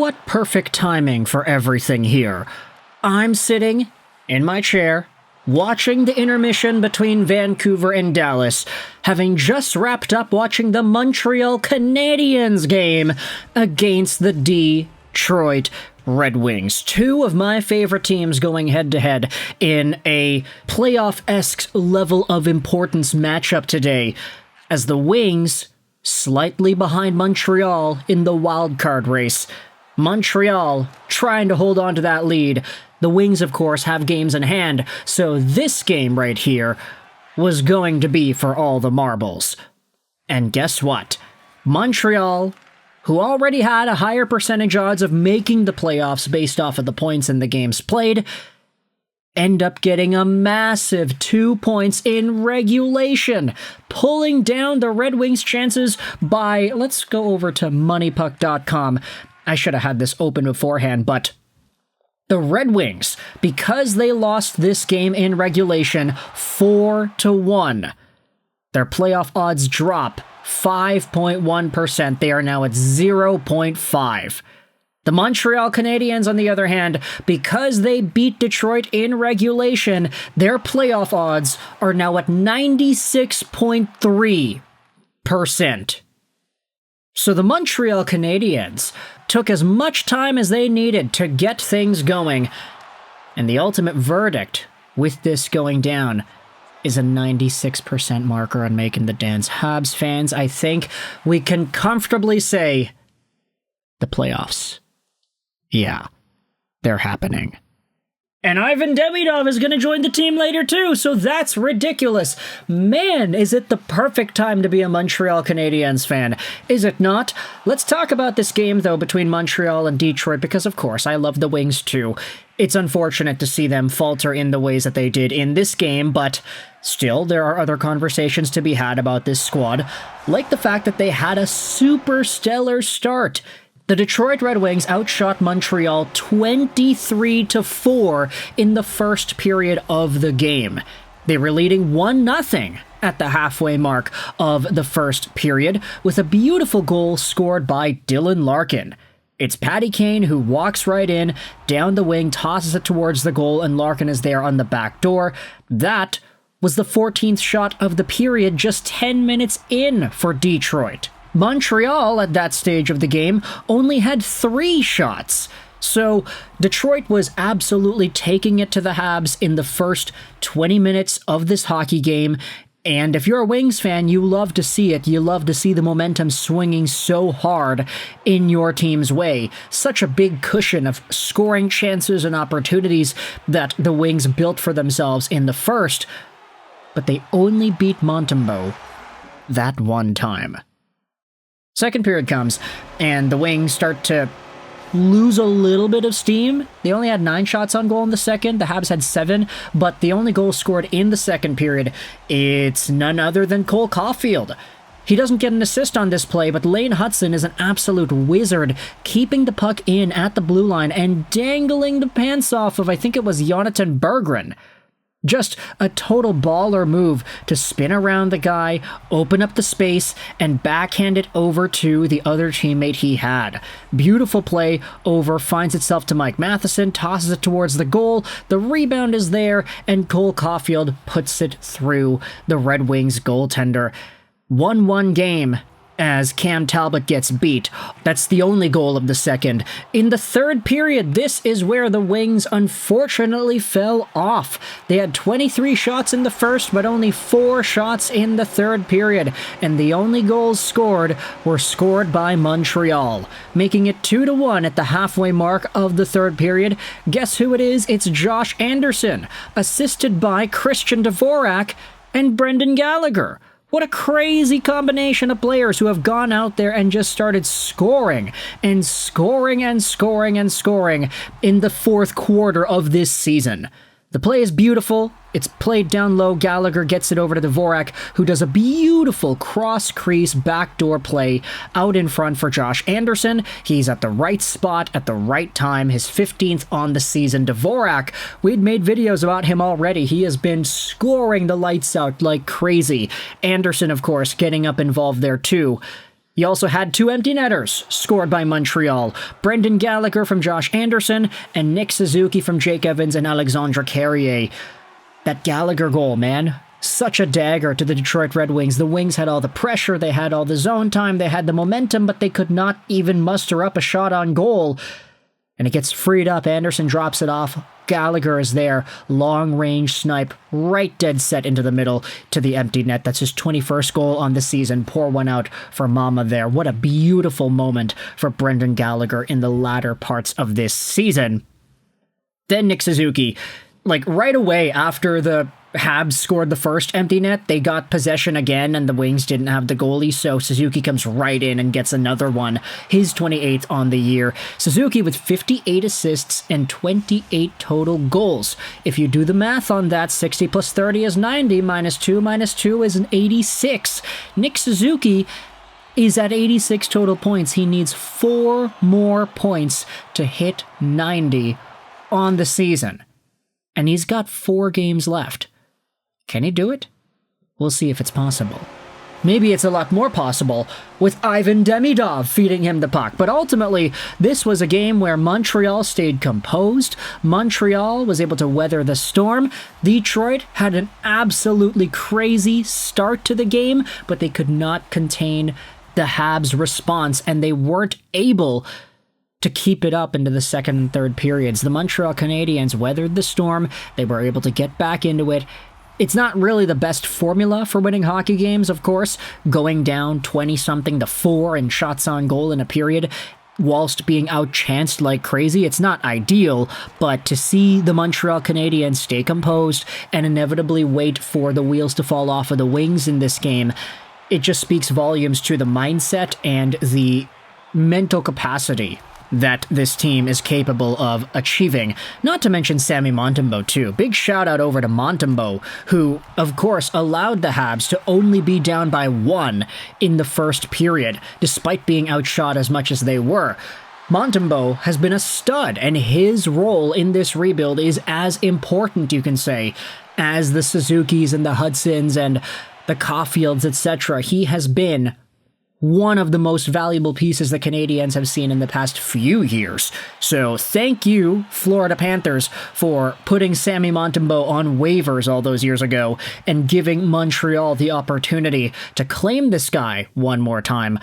What perfect timing for everything here. I'm sitting in my chair, watching the intermission between Vancouver and Dallas, having just wrapped up watching the Montreal Canadiens game against the Detroit Red Wings. Two of my favorite teams going head-to-head in a playoff-esque level of importance matchup today, as the Wings slightly behind Montreal in the wildcard race. Montreal trying to hold on to that lead. The Wings, of course, have games in hand, so this game right here was going to be for all the marbles. And guess what? Montreal, who already had a higher percentage odds of making the playoffs based off of the points in the games played, end up getting a massive 2 points in regulation, pulling down the Red Wings' chances by, let's go over to moneypuck.com. I should have had this open beforehand, but the Red Wings, because they lost this game in regulation 4-1, their playoff odds drop 5.1%. They are now at 0.5. The Montreal Canadiens, on the other hand, because they beat Detroit in regulation, their playoff odds are now at 96.3%. So the Montreal Canadiens took as much time as they needed to get things going, and the ultimate verdict with this going down is a 96% marker on making the dance. Habs fans, I think we can comfortably say the playoffs. Yeah, they're happening. And Ivan Demidov is going to join the team later too, so that's ridiculous. Man, is it the perfect time to be a Montreal Canadiens fan, is it not? Let's talk about this game, though, between Montreal and Detroit, because, of course, I love the Wings too. It's unfortunate to see them falter in the ways that they did in this game, but still, there are other conversations to be had about this squad, like the fact that they had a super stellar start. The Detroit Red Wings outshot Montreal 23-4 in the first period of the game. They were leading 1-0 at the halfway mark of the first period, with a beautiful goal scored by Dylan Larkin. It's Patty Kane who walks right in, down the wing, tosses it towards the goal, and Larkin is there on the back door. That was the 14th shot of the period, just 10 minutes in for Detroit. Montreal, at that stage of the game, only had 3 shots. So Detroit was absolutely taking it to the Habs in the first 20 minutes of this hockey game. And if you're a Wings fan, you love to see it. You love to see the momentum swinging so hard in your team's way. Such a big cushion of scoring chances and opportunities that the Wings built for themselves in the first. But they only beat Montembeault that one time. Second period comes, and the Wings start to lose a little bit of steam. They only had 9 shots on goal in the second. The Habs had 7, but the only goal scored in the second period, it's none other than Cole Caufield. He doesn't get an assist on this play, but Lane Hutson is an absolute wizard, keeping the puck in at the blue line and dangling the pants off of, I think it was Jonathan Berggren. Just a total baller move to spin around the guy, open up the space, and backhand it over to the other teammate he had. Beautiful play over, finds itself to Mike Matheson, tosses it towards the goal, the rebound is there, and Cole Caufield puts it through the Red Wings goaltender. 1-1 game as Cam Talbot gets beat. That's the only goal of the second. In the third period, this is where the Wings unfortunately fell off. They had 23 shots in the first, but only 4 shots in the third period, and the only goals scored were scored by Montreal, making it 2-1 at the halfway mark of the third period. Guess who it is? It's Josh Anderson, assisted by Christian Dvorak and Brendan Gallagher. What a crazy combination of players who have gone out there and just started scoring and scoring and scoring and scoring in the fourth quarter of this season. The play is beautiful. It's played down low. Gallagher gets it over to Dvorak, who does a beautiful cross-crease backdoor play out in front for Josh Anderson. He's at the right spot at the right time, his 15th on the season. Dvorak, we'd made videos about him already. He has been scoring the lights out like crazy. Anderson, of course, getting up involved there too. You also had 2 empty netters scored by Montreal. Brendan Gallagher from Josh Anderson and Nick Suzuki from Jake Evans and Alexandre Carrier. That Gallagher goal, man. Such a dagger to the Detroit Red Wings. The Wings had all the pressure, they had all the zone time, they had the momentum, but they could not even muster up a shot on goal. And it gets freed up. Anderson drops it off. Gallagher is there. Long-range snipe. Right dead set into the middle to the empty net. That's his 21st goal on the season. Pour one out for Mama there. What a beautiful moment for Brendan Gallagher in the latter parts of this season. Then Nick Suzuki. Like, right away after the Habs scored the first empty net, they got possession again, and the Wings didn't have the goalie, so Suzuki comes right in and gets another one, his 28th on the year. Suzuki with 58 assists and 28 total goals. If you do the math on that, 60 plus 30 is 90, minus 2 is an 86. Nick Suzuki is at 86 total points. He needs 4 more points to hit 90 on the season. And he's got 4 games left. Can he do it? We'll see if it's possible. Maybe it's a lot more possible with Ivan Demidov feeding him the puck. But ultimately, this was a game where Montreal stayed composed. Montreal was able to weather the storm. Detroit had an absolutely crazy start to the game, but they could not contain the Habs' response, and they weren't able to keep it up into the second and third periods. The Montreal Canadiens weathered the storm. They were able to get back into it. It's not really the best formula for winning hockey games, of course, going down 20-something to 4 in shots on goal in a period, whilst being outchanced like crazy. It's not ideal, but to see the Montreal Canadiens stay composed and inevitably wait for the wheels to fall off of the Wings in this game, it just speaks volumes to the mindset and the mental capacity that this team is capable of achieving. Not to mention Sammy Montembeault too. Big shout out over to Montembeault, who, of course, allowed the Habs to only be down by 1 in the first period, despite being outshot as much as they were. Montembeault has been a stud, and his role in this rebuild is as important, you can say, as the Suzukis and the Hudsons and the Caufields, etc. He has been one of the most valuable pieces the Canadiens have seen in the past few years. So thank you, Florida Panthers, for putting Sammy Montembeault on waivers all those years ago and giving Montreal the opportunity to claim this guy one more time.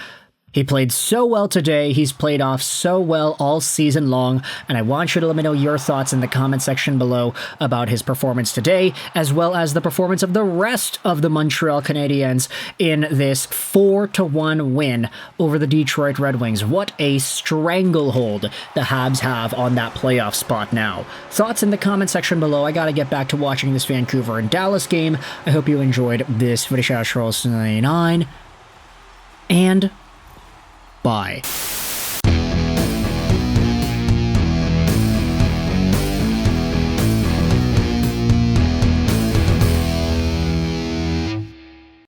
He played so well today, he's played off so well all season long, and I want you to let me know your thoughts in the comment section below about his performance today, as well as the performance of the rest of the Montreal Canadiens in this 4-1 win over the Detroit Red Wings. What a stranglehold the Habs have on that playoff spot now. Thoughts in the comment section below. I gotta get back to watching this Vancouver and Dallas game. I hope you enjoyed this video. 9 and bye.